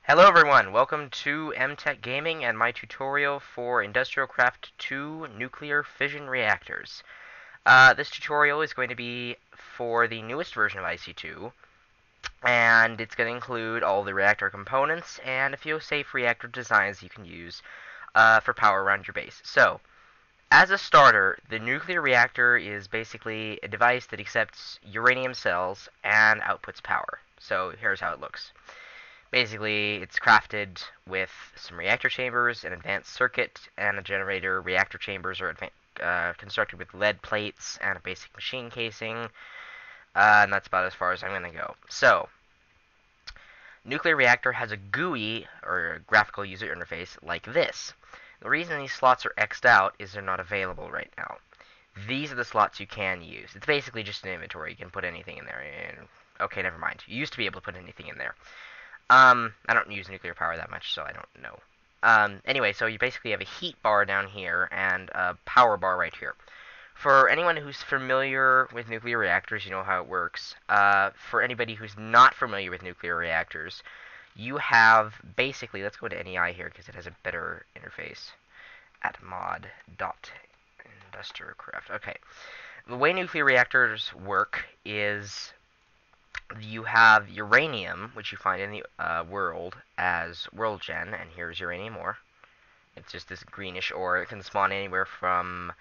Hello everyone, welcome to MTech Gaming and my tutorial for IndustrialCraft 2 nuclear fission reactors. This tutorial is going to be for the newest version of IC2, and it's going to include all the reactor components and a few safe reactor designs you can use for power around your base. So, as a starter, the nuclear reactor is basically a device that accepts uranium cells and outputs power. So here's how it looks. Basically, it's crafted with some reactor chambers, an advanced circuit, and a generator. Reactor chambers are constructed with lead plates and a basic machine casing, and that's about as far as I'm going to go. So, nuclear reactor has a GUI, or a graphical user interface, like this. The reason these slots are X'd out is they're not available right now. These are the slots you can use. It's basically just an inventory. You can put anything in there. And, okay, never mind. You used to be able to put anything in there. I don't use nuclear power that much, so I don't know. Anyway, so you basically have a heat bar down here and a power bar right here. For anyone who's familiar with nuclear reactors, you know how it works. For anybody who's not familiar with nuclear reactors, you have basically, let's go to NEI here because it has a better interface at mod.IndustrialCraft. Okay. The way nuclear reactors work is you have uranium, which you find in the world as world gen, and here's uranium ore. It's just this greenish ore. It can spawn anywhere from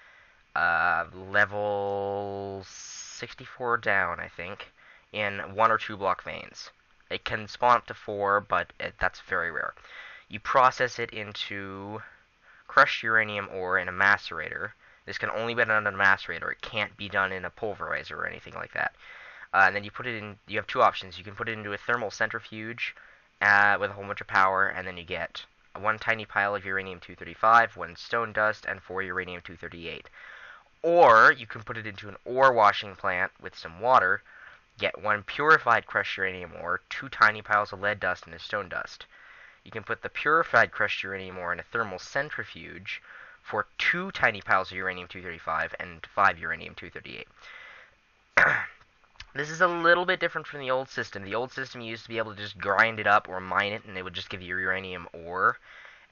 level 64 down, I think, in 1 or 2 block veins. It can spawn up to 4, but that's very rare. You process it into crushed uranium ore in a macerator. This can only be done in a macerator. It can't be done in a pulverizer or anything like that. And then you put it in, you have two options. You can put it into a thermal centrifuge with a whole bunch of power, and then you get one tiny pile of uranium-235, 1 stone dust, and 4 uranium-238. Or you can put it into an ore washing plant with some water, get 1 purified crushed uranium ore, 2 tiny piles of lead dust, and a stone dust. You can put the purified crushed uranium ore in a thermal centrifuge for 2 tiny piles of uranium-235 and 5 uranium-238. This is a little bit different from the old system. The old system used to be able to just grind it up or mine it, and it would just give you uranium ore.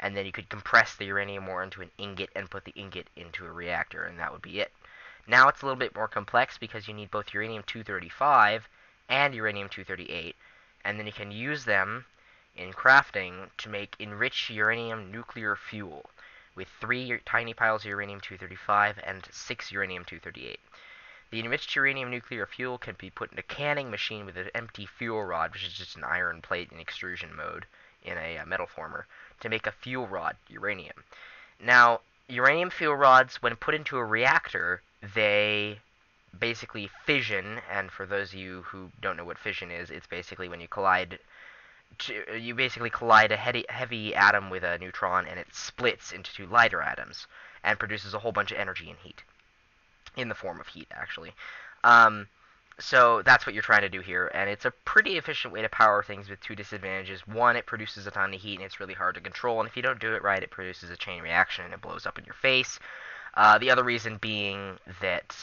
And then you could compress the uranium ore into an ingot and put the ingot into a reactor, and that would be it. Now it's a little bit more complex because you need both uranium-235 and uranium-238, and then you can use them in crafting to make enriched uranium nuclear fuel with 3 tiny piles of uranium-235 and 6 uranium-238. The enriched uranium nuclear fuel can be put in a canning machine with an empty fuel rod, which is just an iron plate in extrusion mode in a metal former, to make a fuel rod, uranium. Now, uranium fuel rods, when put into a reactor, they basically fission, and for those of you who don't know what fission is, it's basically when you collide a heavy atom with a neutron, and it splits into 2 lighter atoms, and produces a whole bunch of energy and heat. In the form of heat, actually. So that's what you're trying to do here, and it's a pretty efficient way to power things with 2 disadvantages. One, it produces a ton of heat, and it's really hard to control, and if you don't do it right, it produces a chain reaction, and it blows up in your face. The other reason being that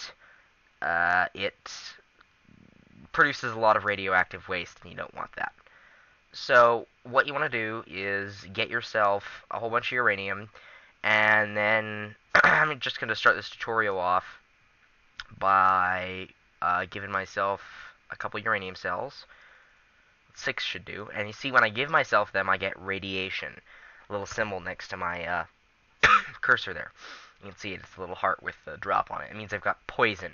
it produces a lot of radioactive waste, and you don't want that. So what you want to do is get yourself a whole bunch of uranium, and then I'm just going to start this tutorial off by giving myself a couple uranium cells. 6 should do. And you see, when I give myself them, I get radiation. A little symbol next to my cursor there. You can see it's a little heart with a drop on it. It means I've got poison.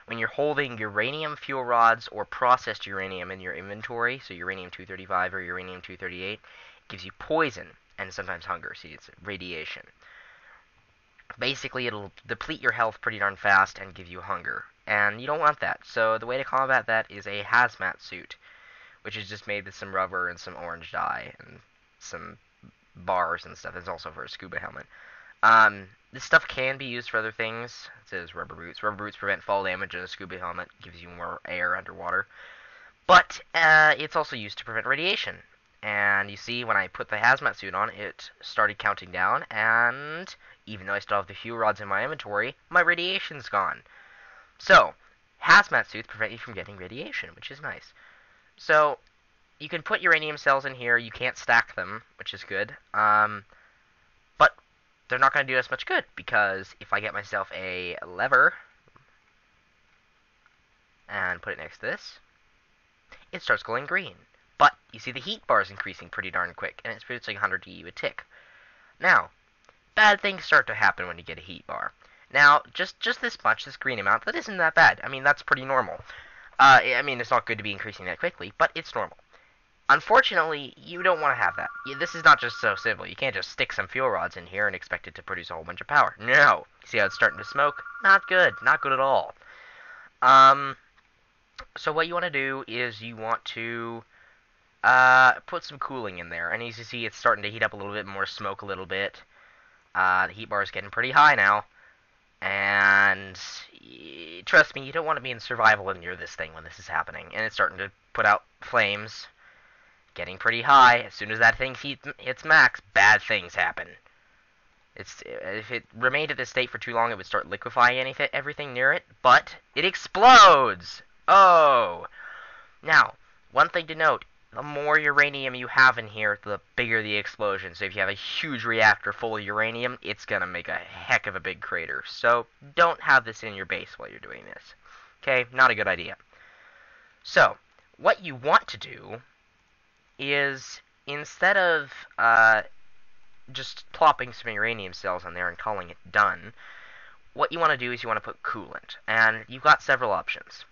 When you're holding uranium fuel rods or processed uranium in your inventory, so uranium-235 or uranium-238, it gives you poison and sometimes hunger. See, it's radiation. Basically, it'll deplete your health pretty darn fast and give you hunger. And you don't want that. So the way to combat that is a hazmat suit, which is just made with some rubber and some orange dye and some bars and stuff. It's also for a scuba helmet. This stuff can be used for other things. It says rubber boots. Rubber boots prevent fall damage, and a scuba helmet gives you more air underwater. But it's also used to prevent radiation. And you see, when I put the hazmat suit on, it started counting down, and even though I still have the fuel rods in my inventory, my radiation's gone. So, hazmat suits prevent you from getting radiation, which is nice. So, you can put uranium cells in here. You can't stack them, which is good. But they're not going to do us much good, because if I get myself a lever and put it next to this, it starts glowing green. But you see the heat bar is increasing pretty darn quick, and it's producing 100 EU a tick. Now, bad things start to happen when you get a heat bar. Now, just this much, this green amount, that isn't that bad. I mean, that's pretty normal. I mean, it's not good to be increasing that quickly, but it's normal. Unfortunately, you don't want to have that. This is not just so simple. You can't just stick some fuel rods in here and expect it to produce a whole bunch of power. No. See how it's starting to smoke? Not good. Not good at all. So what you want to do is you want to put some cooling in there. And as you see, it's starting to heat up a little bit more, smoke a little bit. The heat bar is getting pretty high now. And trust me, you don't want to be in survival near this thing when this is happening. And it's starting to put out flames, getting pretty high. As soon as that thing hits max, bad things happen. If it remained at this state for too long, it would start liquefying everything near it. But it explodes! Oh! Now, one thing to note, the more uranium you have in here, the bigger the explosion. So if you have a huge reactor full of uranium, it's going to make a heck of a big crater. So don't have this in your base while you're doing this. Okay? Not a good idea. So, what you want to do is, instead of just plopping some uranium cells on there and calling it done, what you want to do is you want to put coolant. And you've got several options.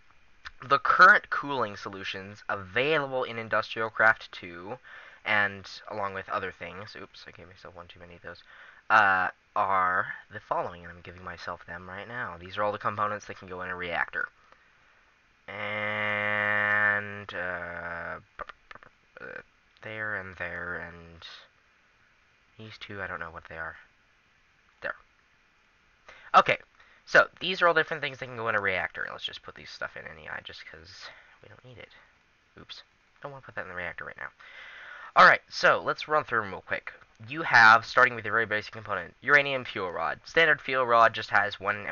The current cooling solutions available in IndustrialCraft 2, and along with other things, oops, I gave myself one too many of those, are the following, and I'm giving myself them right now. These are all the components that can go in a reactor. And there and there, and these two, I don't know what they are. There. Okay. So, these are all different things that can go in a reactor. Let's just put these stuff in NEI just because we don't need it. Oops. Don't want to put that in the reactor right now. Alright, so let's run through them real quick. You have, starting with your very basic component, Uranium Fuel Rod. Standard Fuel Rod just has one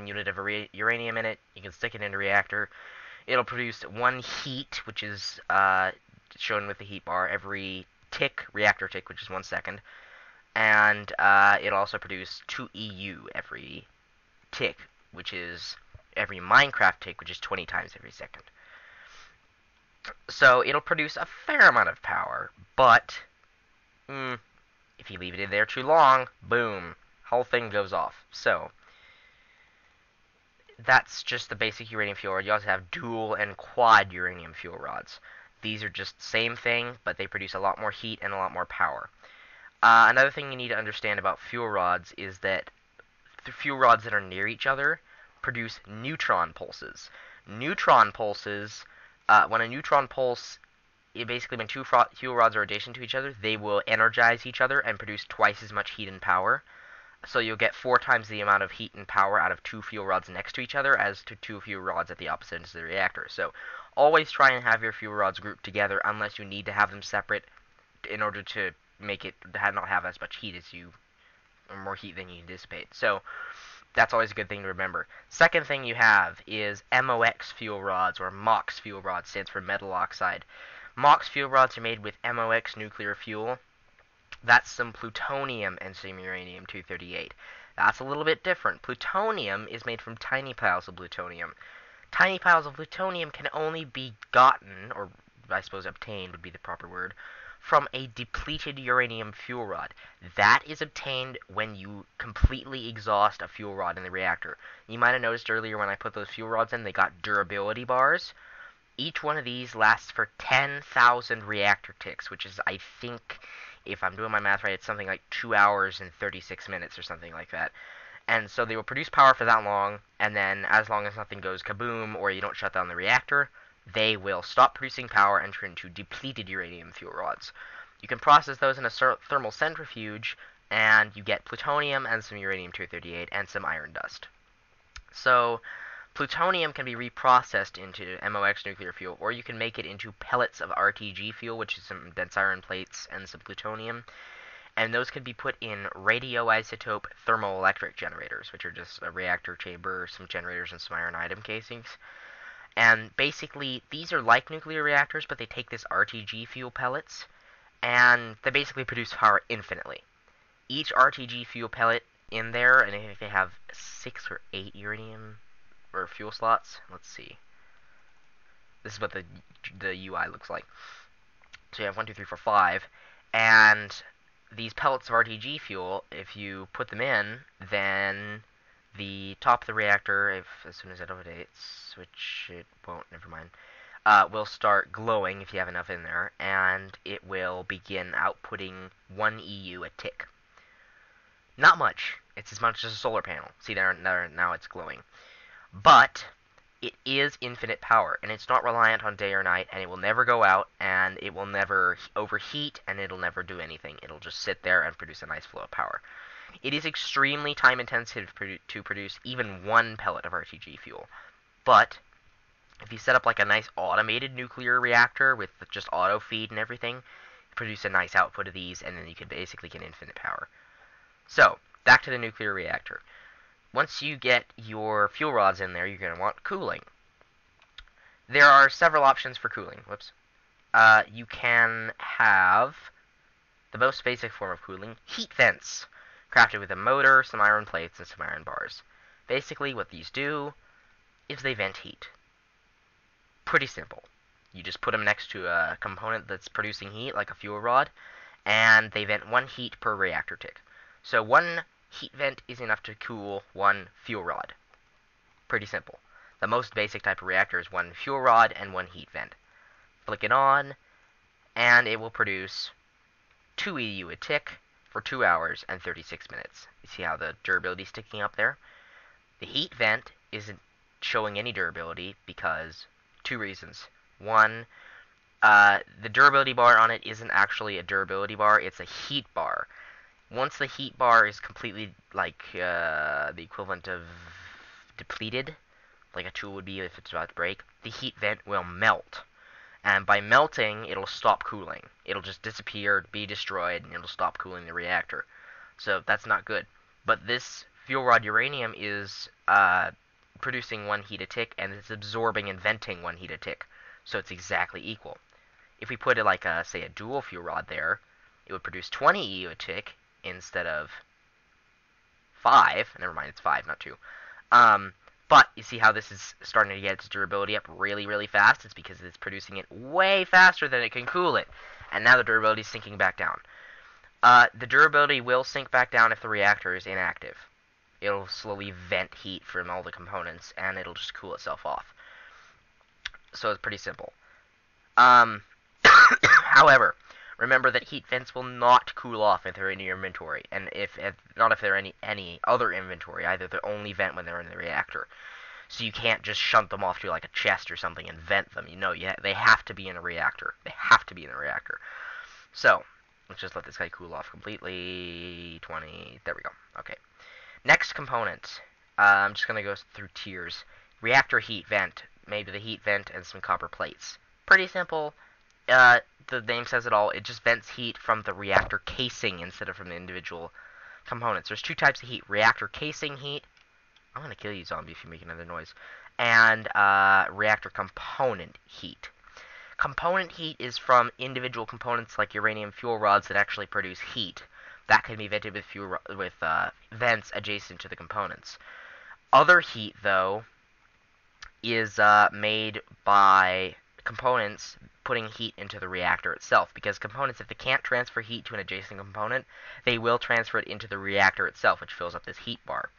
unit of uranium in it. You can stick it in a reactor. It'll produce one heat, which is shown with the heat bar, every tick, reactor tick, which is 1 second. And it'll also produce 2 EU every tick, which is every Minecraft tick, which is 20 times every second. So it'll produce a fair amount of power, but if you leave it in there too long, boom, whole thing goes off. So that's just the basic uranium fuel rod. You also have dual and quad uranium fuel rods. These are just the same thing, but they produce a lot more heat and a lot more power. Another thing you need to understand about fuel rods is that the fuel rods that are near each other produce neutron pulses. Neutron pulses, when a neutron pulse, basically when two fuel rods are adjacent to each other, they will energize each other and produce twice as much heat and power. So you'll get 4 times the amount of heat and power out of 2 fuel rods next to each other as to 2 fuel rods at the opposite ends of the reactor. So always try and have your fuel rods grouped together unless you need to have them separate in order to make it not have as much heat as you, or more heat than you dissipate. So that's always a good thing to remember. Second thing you have is MOX fuel rods, or MOX fuel rods, stands for metal oxide. MOX fuel rods are made with MOX nuclear fuel. That's some plutonium and some uranium-238. That's a little bit different. Plutonium is made from tiny piles of plutonium. Tiny piles of plutonium can only be gotten, or I suppose obtained would be the proper word, from a depleted uranium fuel rod. That is obtained when you completely exhaust a fuel rod in the reactor. You might have noticed earlier when I put those fuel rods in, they got durability bars. Each one of these lasts for 10,000 reactor ticks, which is, I think, if I'm doing my math right, it's something like 2 hours and 36 minutes or something like that. And so they will produce power for that long, and then as long as nothing goes kaboom or you don't shut down the reactor, they will stop producing power and turn into depleted uranium fuel rods. You can process those in a thermal centrifuge, and you get plutonium and some uranium-238 and some iron dust. So plutonium can be reprocessed into MOX nuclear fuel, or you can make it into pellets of RTG fuel, which is some dense iron plates and some plutonium. And those can be put in radioisotope thermoelectric generators, which are just a reactor chamber, some generators, and some iron atom casings. And basically, these are like nuclear reactors, but they take this RTG fuel pellets, and they basically produce power infinitely. Each RTG fuel pellet in there, and I think they have 6 or 8 uranium or fuel slots. Let's see. This is what the UI looks like. So you have 1, 2, 3, 4, 5, and these pellets of RTG fuel, if you put them in, then the top of the reactor, as soon as it updates, which it won't, never mind, will start glowing if you have enough in there, and it will begin outputting 1 EU a tick. Not much. It's as much as a solar panel. See there, now it's glowing. But it is infinite power, and it's not reliant on day or night, and it will never go out, and it will never overheat, and it'll never do anything. It'll just sit there and produce a nice flow of power. It is extremely time intensive to produce even 1 pellet of RTG fuel. But if you set up like a nice automated nuclear reactor with just auto feed and everything, produce a nice output of these, and then you could basically get infinite power. So, back to the nuclear reactor. Once you get your fuel rods in there, you're going to want cooling. There are several options for cooling. Whoops. You can have the most basic form of cooling, heat vents, crafted with a motor, some iron plates, and some iron bars. Basically, what these do is they vent heat. Pretty simple. You just put them next to a component that's producing heat, like a fuel rod, and they vent 1 heat per reactor tick. So 1 heat vent is enough to cool 1 fuel rod. Pretty simple. The most basic type of reactor is 1 fuel rod and 1 heat vent. Flick it on, and it will produce 2 EU a tick for 2 hours and 36 minutes. You see how the durability is sticking up there? The heat vent isn't showing any durability because 2 reasons. 1, the durability bar on it isn't actually a durability bar, it's a heat bar. Once the heat bar is completely, like, the equivalent of depleted, like a tool would be if it's about to break, the heat vent will melt. And by melting, it'll stop cooling. It'll just disappear, be destroyed, and it'll stop cooling the reactor. So that's not good. But this fuel rod uranium is producing 1 heat a tick, and it's absorbing and venting 1 heat a tick. So it's exactly equal. If we put, like, say, a dual fuel rod there, it would produce 20 EU a tick, instead of 5. Never mind, it's 5, not 2. But you see how this is starting to get its durability up really, really fast? It's because it's producing it way faster than it can cool it. And now the durability is sinking back down. The durability will sink back down if the reactor is inactive. It'll slowly vent heat from all the components, and it'll just cool itself off. So it's pretty simple. However, remember that heat vents will not cool off if they're in your inventory, and if they're in any other inventory. Either they only vent when they're in the reactor. So you can't just shunt them off to like a chest or something and vent them. They have to be in a reactor. They have to be in a reactor. So let's just let this guy cool off completely. 20. There we go. Okay. Next component. I'm just gonna go through tiers. Reactor heat vent, made with a heat vent and some copper plates. Pretty simple. The name says it all. It just vents heat from the reactor casing instead of from the individual components. There's 2 types of heat. Reactor casing heat. I'm going to kill you, zombie, if you make another noise. And reactor component heat. Component heat is from individual components like uranium fuel rods that actually produce heat. That can be vented with vents adjacent to the components. Other heat, though, is made by components putting heat into the reactor itself, because components, if they can't transfer heat to an adjacent component, they will transfer it into the reactor itself, which fills up this heat bar.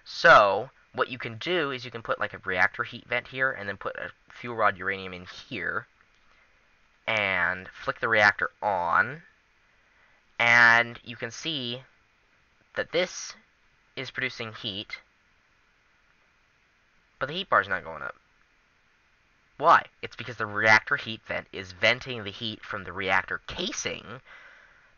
So what you can do is you can put like a reactor heat vent here, and then put a fuel rod uranium in here, and flick the reactor on, and you can see that this is producing heat, but the heat bar is not going up. Why? It's because the reactor heat vent is venting the heat from the reactor casing,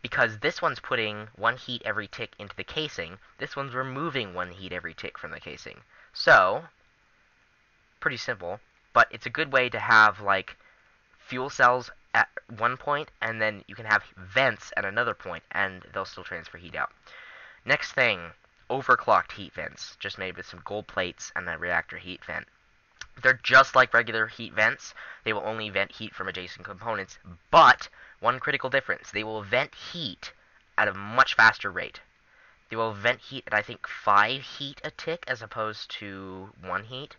because this one's putting 1 heat every tick into the casing, this one's removing 1 heat every tick from the casing. So, pretty simple, but it's a good way to have, like, fuel cells at one point, and then you can have vents at another point, and they'll still transfer heat out. Next thing, overclocked heat vents, just made with some gold plates and a reactor heat vent. They're just like regular heat vents. They will only vent heat from adjacent components, but one critical difference, they will vent heat at a much faster rate. They will vent heat at, I think, 5 heat a tick as opposed to 1 heat.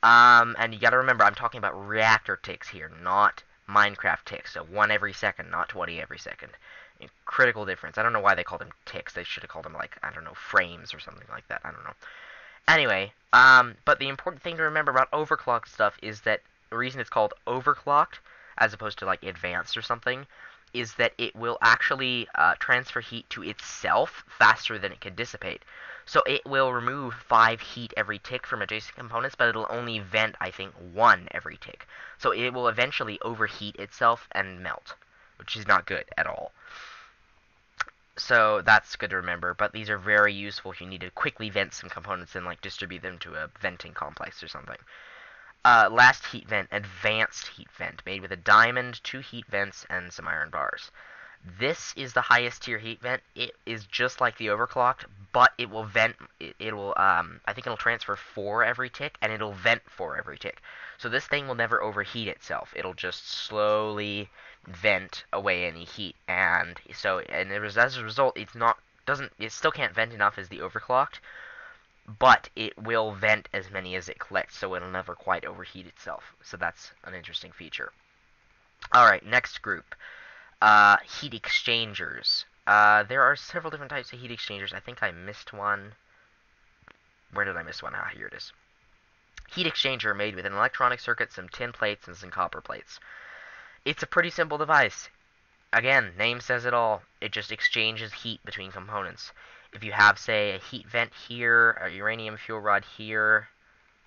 And you gotta remember, I'm talking about reactor ticks here, not Minecraft ticks. So 1 every second, not 20 every second. A critical difference. I don't know why they called them ticks. They should have called them, like, I don't know, frames or something like that. I don't know. Anyway, but the important thing to remember about overclocked stuff is that the reason it's called overclocked, as opposed to, like, advanced or something, is that it will actually transfer heat to itself faster than it can dissipate. So it will remove 5 heat every tick from adjacent components, but it'll only vent, I think, 1 every tick. So it will eventually overheat itself and melt, which is not good at all. So that's good to remember, but these are very useful if you need to quickly vent some components and like distribute them to a venting complex or something. Last heat vent, advanced heat vent, made with a diamond, 2 heat vents, and some iron bars. This is the highest tier heat vent. It is just like the overclocked, but it will vent. It'll I think it'll transfer 4 every tick, and it'll vent 4 every tick. So this thing will never overheat itself. It'll just slowly vent away any heat, and so as a result, it still can't vent enough as the overclocked, but it will vent as many as it collects, so it'll never quite overheat itself. So that's an interesting feature. Alright, next group. Heat exchangers. There are several different types of heat exchangers. I think I missed one. Where did I miss one? Ah, here it is. Heat exchanger made with an electronic circuit, some tin plates, and some copper plates. It's a pretty simple device. Again, name says it all. It just exchanges heat between components. If you have, say, a heat vent here, a uranium fuel rod here,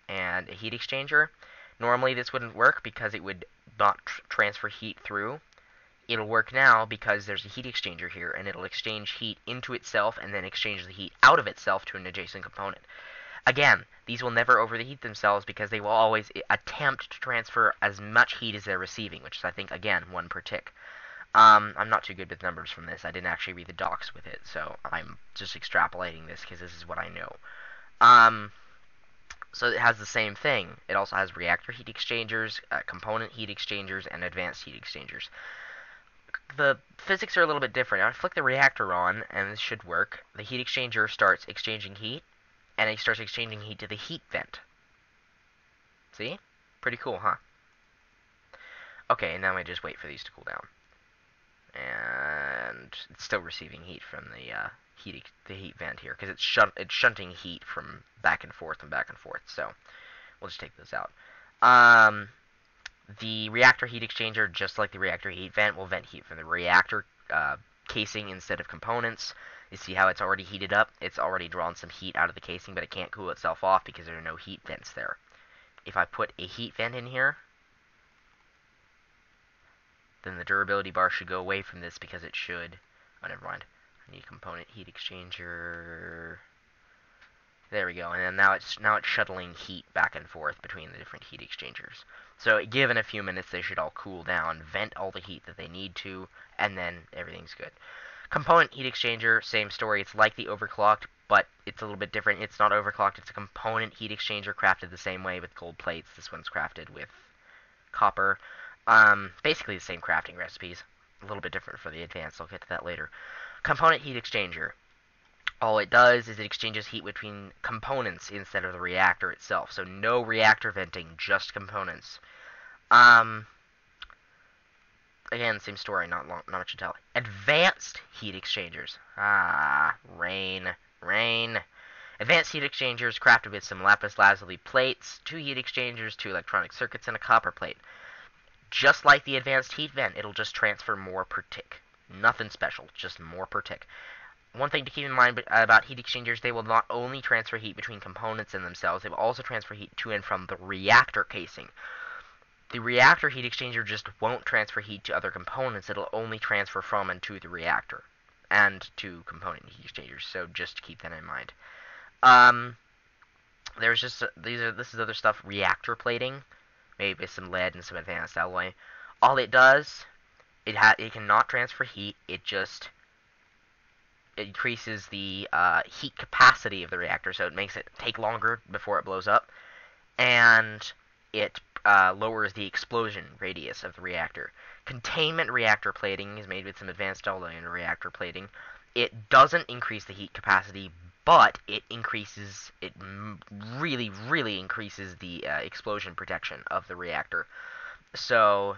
and a heat exchanger, normally this wouldn't work because it would not transfer heat through. It'll work now because there's a heat exchanger here, and it'll exchange heat into itself and then exchange the heat out of itself to an adjacent component. Again, these will never overheat themselves because they will always attempt to transfer as much heat as they're receiving, which is, I think, again, 1 per tick. I'm not too good with numbers from this. I didn't actually read the docs with it, so I'm just extrapolating this because this is what I know. So it has the same thing. It also has reactor heat exchangers, component heat exchangers, and advanced heat exchangers. The physics are a little bit different. I flick the reactor on, and this should work. The heat exchanger starts exchanging heat, and it starts exchanging heat to the heat vent. See? Pretty cool, huh? Okay, and now I just wait for these to cool down. And it's still receiving heat from the heat vent here, because it's shunting heat from back and forth and back and forth. So we'll just take those out. The reactor heat exchanger, just like the reactor heat vent, will vent heat from the reactor casing instead of components. You see how it's already heated up? It's already drawn some heat out of the casing, but it can't cool itself off because there are no heat vents there. If I put a heat vent in here, then the durability bar should go away from this because it should... Oh, never mind. I need a component heat exchanger. There we go. And then now it's shuttling heat back and forth between the different heat exchangers. So given a few minutes, they should all cool down, vent all the heat that they need to, and then everything's good. Component heat exchanger, same story. It's like the overclocked, but it's a little bit different. It's not overclocked. It's a component heat exchanger crafted the same way with gold plates. This one's crafted with copper. Basically the same crafting recipes. A little bit different for the advanced. I'll get to that later. Component heat exchanger. All it does is it exchanges heat between components instead of the reactor itself. So no reactor venting, just components. Again, same story, not much to tell. Advanced heat exchangers. Rain. Advanced heat exchangers crafted with some lapis lazuli plates, 2 heat exchangers, 2 electronic circuits, and a copper plate. Just like the advanced heat vent, it'll just transfer more per tick. Nothing special, just more per tick. One thing to keep in mind about heat exchangers, they will not only transfer heat between components in themselves, they will also transfer heat to and from the reactor casing. The reactor heat exchanger just won't transfer heat to other components, it'll only transfer from and to the reactor, and to component heat exchangers, so just keep that in mind. There's just, this is other stuff, reactor plating, made with some lead and some advanced alloy. All it does, it cannot transfer heat, it just increases the heat capacity of the reactor, so it makes it take longer before it blows up, and it lowers the explosion radius of the reactor. Containment reactor plating is made with some advanced alloy in reactor plating. It doesn't increase the heat capacity, but it really, really increases the explosion protection of the reactor. So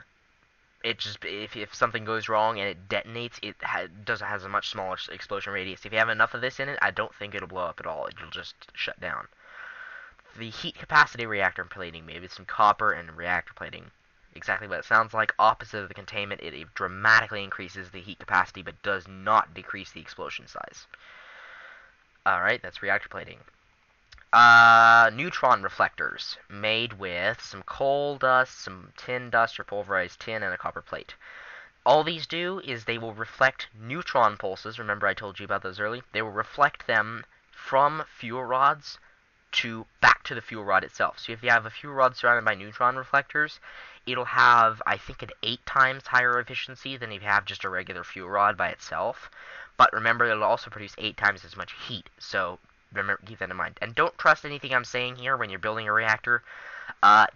it just if something goes wrong and it detonates, it has a much smaller explosion radius. If you have enough of this in it, I don't think it'll blow up at all. It'll just shut down. The heat capacity reactor plating made with some copper and reactor plating. Exactly what it sounds like. Opposite of the containment, it dramatically increases the heat capacity but does not decrease the explosion size. Alright, that's reactor plating. Neutron reflectors made with some coal dust, some tin dust or pulverized tin, and a copper plate. All these do is they will reflect neutron pulses. Remember I told you about those earlier? They will reflect them from fuel rods back to the fuel rod itself. So if you have a fuel rod surrounded by neutron reflectors, it'll have, I think, an 8 times higher efficiency than if you have just a regular fuel rod by itself. But remember, it'll also produce 8 times as much heat. So remember, keep that in mind. And don't trust anything I'm saying here when you're building a reactor.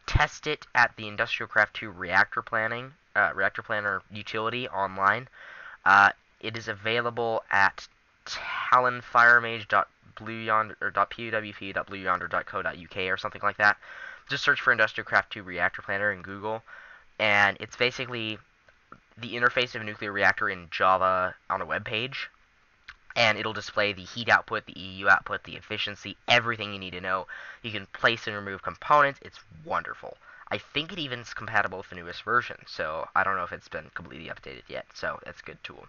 Test it at the IndustrialCraft 2 Reactor Planner utility online. It is available at talonfiremage.pwp.blueyonder.co.uk or something like that. Just search for IndustrialCraft 2 Reactor Planner in Google, and it's basically the interface of a nuclear reactor in Java on a web page. And it'll display the heat output, the EU output, the efficiency, everything you need to know. You can place and remove components. It's wonderful. I think it even is compatible with the newest version, so I don't know if it's been completely updated yet. So that's a good tool.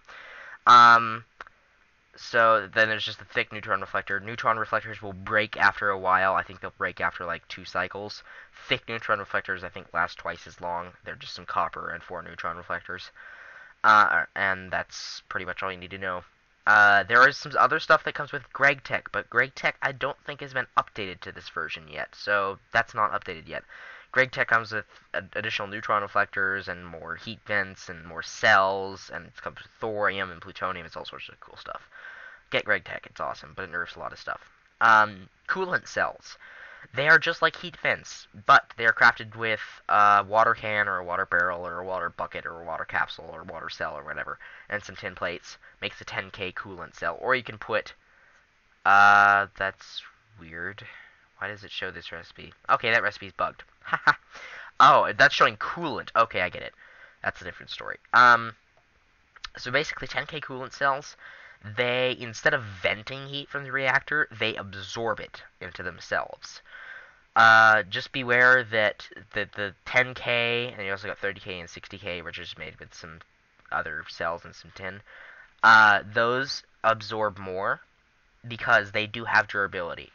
So then there's just the thick neutron reflector. Neutron reflectors will break after a while. I think they'll break after like 2 cycles. Thick neutron reflectors I think last twice as long. They're just some copper and 4 neutron reflectors. And that's pretty much all you need to know. There is some other stuff that comes with GregTech, but GregTech I don't think has been updated to this version yet, so that's not updated yet. GregTech comes with additional neutron reflectors and more heat vents and more cells, and it comes with thorium and plutonium. It's all sorts of cool stuff. Get GregTech, it's awesome, but it nerfs a lot of stuff. Coolant cells. They are just like heat vents, but they are crafted with a water can or a water barrel or a water bucket or a water capsule or water cell or whatever, and some tin plates. Makes a 10K coolant cell. Or you can put, that's weird. Why does it show this recipe? Okay, that recipe's bugged. Haha. Oh, that's showing coolant. Okay, I get it. That's a different story. So basically 10K coolant cells, they, instead of venting heat from the reactor, they absorb it into themselves. Just beware that the 10K, and you also got 30K and 60K, which is made with some other cells and some tin, those absorb more because they do have durability.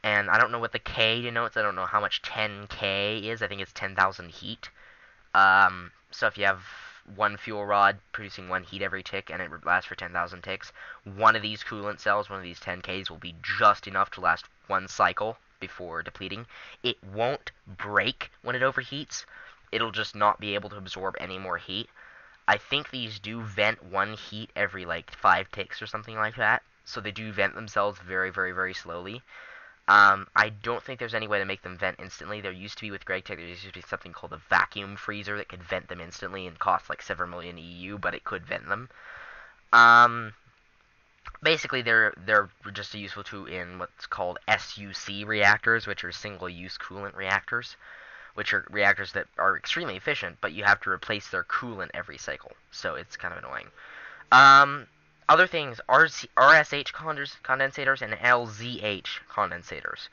And I don't know what the K denotes. I don't know how much 10K is. I think it's 10,000 heat. So if you have one fuel rod producing 1 heat every tick and it lasts for 10,000 ticks, one of these coolant cells, one of these 10Ks, will be just enough to last 1 cycle before depleting. It won't break when it overheats. It'll just not be able to absorb any more heat. I think these do vent 1 heat every like 5 ticks or something like that. So they do vent themselves very, very, very slowly. I don't think there's any way to make them vent instantly. There used to be with GregTech, there used to be something called a vacuum freezer that could vent them instantly and cost like 7 million EU, but it could vent them. Basically, they're just a useful tool in what's called SUC reactors, which are single-use coolant reactors, which are reactors that are extremely efficient, but you have to replace their coolant every cycle, so it's kind of annoying. Other things, RSH condensators and LZH condensators.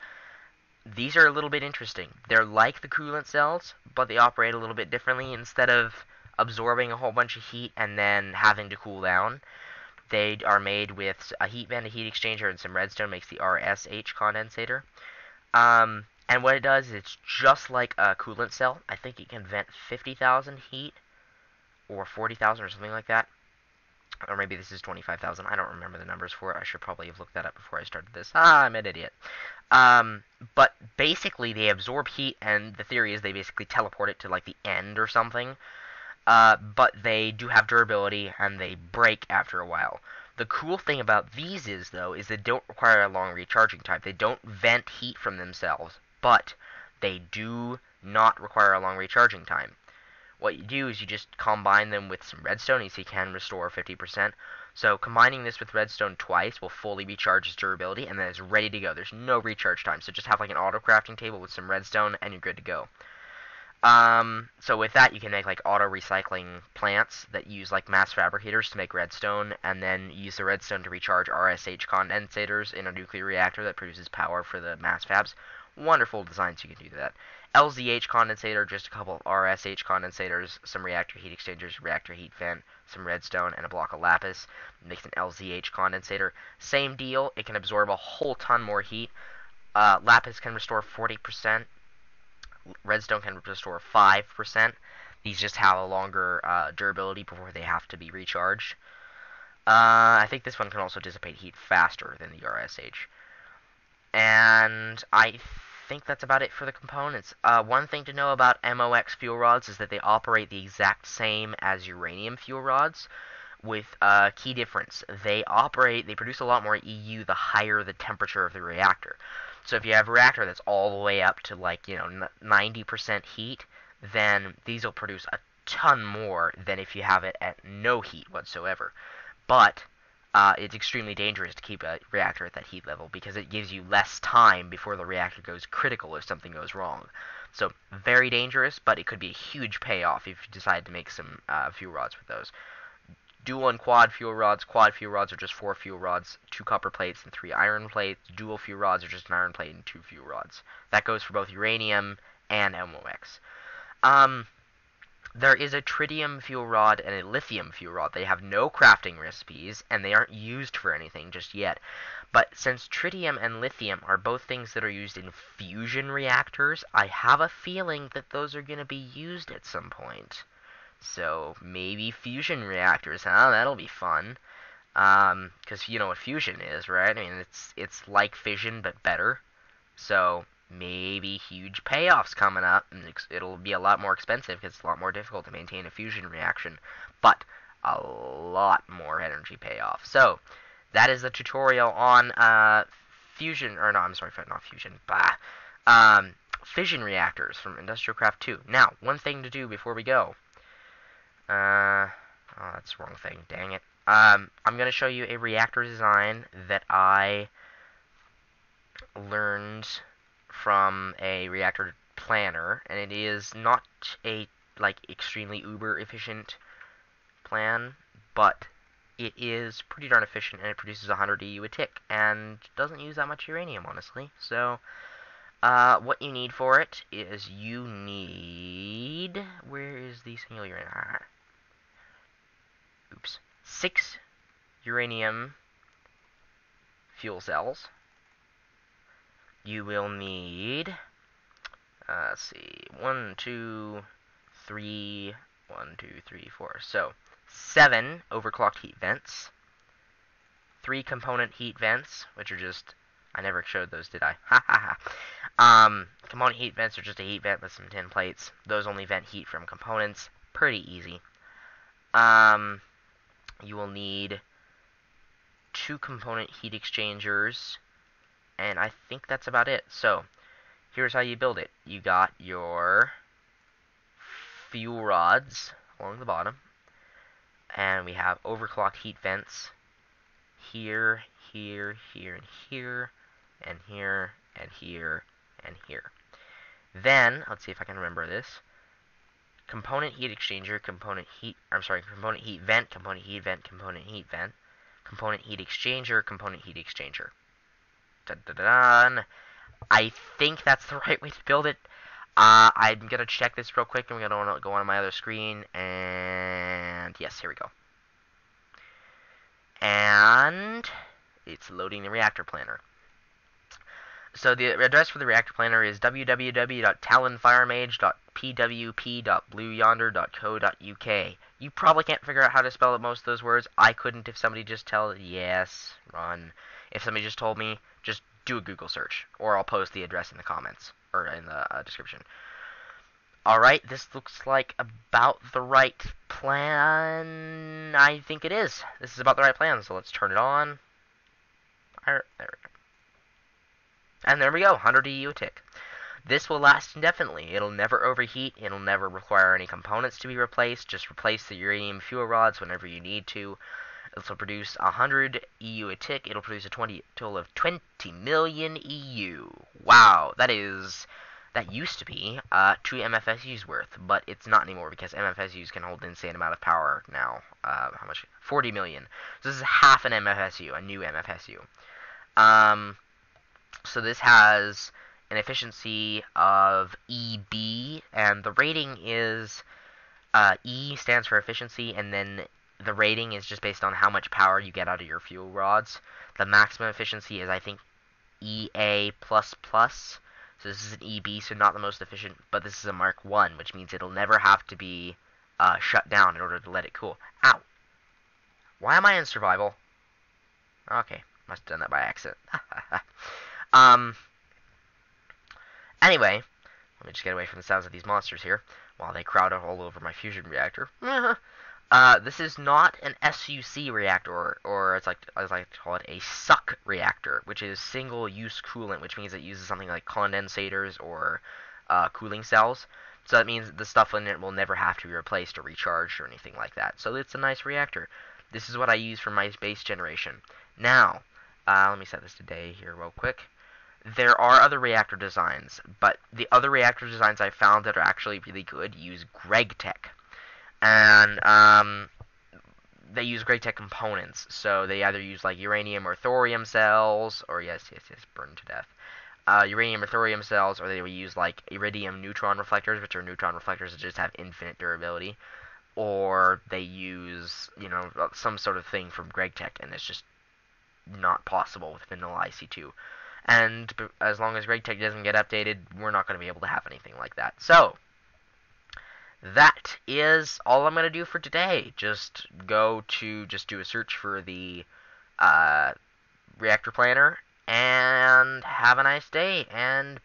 These are a little bit interesting. They're like the coolant cells, but they operate a little bit differently. Instead of absorbing a whole bunch of heat and then having to cool down, they are made with a heat vent, a heat exchanger, and some redstone makes the RSH condensator. And what it does is it's just like a coolant cell. I think it can vent 50,000 heat or 40,000 or something like that. Or maybe this is 25,000. I don't remember the numbers for it. I should probably have looked that up before I started this. I'm an idiot. But basically, they absorb heat, and the theory is they basically teleport it to, like, the end or something. But they do have durability, and they break after a while. The cool thing about these is, though, is they don't require a long recharging time. They don't vent heat from themselves, but they do not require a long recharging time. What you do is you just combine them with some redstone. You see can restore 50%. So combining this with redstone twice will fully recharge its durability, and then it's ready to go. There's no recharge time. So just have like an auto crafting table with some redstone, and you're good to go. So with that, you can make like auto recycling plants that use like mass fabricators to make redstone, and then use the redstone to recharge RSH condensators in a nuclear reactor that produces power for the mass fabs. Wonderful designs you can do that. LZH condensator, just a couple of RSH condensators, some reactor heat exchangers, reactor heat vent, some redstone, and a block of lapis. Makes an LZH condensator. Same deal, it can absorb a whole ton more heat. Lapis can restore 40%. Redstone can restore 5%. These just have a longer durability before they have to be recharged. I think this one can also dissipate heat faster than the RSH. And I think that's about it for the components. One thing to know about MOX fuel rods is that they operate the exact same as uranium fuel rods, with a key difference. They produce a lot more EU the higher the temperature of the reactor. So if you have a reactor that's all the way up to 90% heat, then these will produce a ton more than if you have it at no heat whatsoever. But it's extremely dangerous to keep a reactor at that heat level because it gives you less time before the reactor goes critical if something goes wrong. So very dangerous, but it could be a huge payoff if you decide to make some fuel rods with those. Dual and quad fuel rods. Quad fuel rods are just 4 fuel rods, 2 copper plates, and 3 iron plates. Dual fuel rods are just an iron plate and 2 fuel rods. That goes for both uranium and MOX. There is a tritium fuel rod and a lithium fuel rod. They have no crafting recipes, and they aren't used for anything just yet. But since tritium and lithium are both things that are used in fusion reactors, I have a feeling that those are going to be used at some point. So maybe fusion reactors, huh? That'll be fun. Because you know what fusion is, right? I mean, it's like fission, but better. So maybe huge payoffs coming up, and it'll be a lot more expensive because it's a lot more difficult to maintain a fusion reaction, but a lot more energy payoff. So that is the tutorial on fusion, or no, I'm sorry, not fusion, fission reactors from IndustrialCraft 2. Now, one thing to do before we go. Oh, that's the wrong thing. Dang it. I'm going to show you a reactor design that I learned from a reactor planner, and it is not a extremely uber efficient plan, but it is pretty darn efficient, and it produces 100 EU a tick, and doesn't use that much uranium, honestly. So what you need for it is where is the single uranium? Oops. 6 uranium fuel cells. You will need, let's see, 1, 2, 3, 1, 2, 3, 4. So 7 overclocked heat vents, 3 component heat vents, which are just, I never showed those, did I? Ha ha ha. Component heat vents are just a heat vent with some tin plates. Those only vent heat from components. Pretty easy. You will need 2 component heat exchangers, and I think that's about it. So here's how you build it. You got your fuel rods along the bottom, and we have overclocked heat vents here, here, here, and here, and here, and here, and here. Then, let's see if I can remember this. Component heat exchanger, component heat vent, component heat vent, component heat vent, component heat exchanger, component heat exchanger. Dun-dun-dun. I think that's the right way to build it. I'm going to check this real quick. I'm going to go on my other screen. And yes, here we go. And it's loading the reactor planner. So the address for the reactor planner is www.talonfiremage.pwp.blueyonder.co.uk. You probably can't figure out how to spell most of those words. I couldn't if somebody just run. If somebody just told me, just do a Google search, or I'll post the address in the comments, or in the description. Alright, this looks like about the right plan. I think it is. This is about the right plan, so let's turn it on. There we go. And there we go, 100 EU a tick. This will last indefinitely. It'll never overheat. It'll never require any components to be replaced. Just replace the uranium fuel rods whenever you need to. It'll produce 100 EU a tick. It'll produce a total of 20 million EU. Wow, that used to be 2 MFSU's worth, but it's not anymore because MFSUs can hold an insane amount of power now. How much? 40 million. So this is half an MFSU, a new MFSU. So this has an efficiency of EB, and the rating is E stands for efficiency, and then the rating is just based on how much power you get out of your fuel rods. The maximum efficiency is, I think, EA++. So this is an EB, so not the most efficient, but this is a Mark 1, which means it'll never have to be shut down in order to let it cool. Ow! Why am I in survival? Okay, must have done that by accident. Anyway, let me just get away from the sounds of these monsters here while they crowd all over my fusion reactor. This is not an SUC reactor, or as I like to call it, a suck reactor, which is single-use coolant, which means it uses something like condensators or cooling cells. So that means the stuff in it will never have to be replaced or recharged or anything like that. So it's a nice reactor. This is what I use for my base generation. Now, let me set this to day here real quick. There are other reactor designs, but the other reactor designs I found that are actually really good use GregTech. And they use GregTech components, so they either use like uranium or thorium cells, or yes, burned to death. Uranium or thorium cells, or they will use like iridium neutron reflectors, which are neutron reflectors that just have infinite durability, or they use, some sort of thing from GregTech, and it's just not possible with vanilla IC2. And as long as GregTech doesn't get updated, we're not going to be able to have anything like that. So, that is all I'm going to do for today. Just do a search for the reactor planner, and have a nice day, and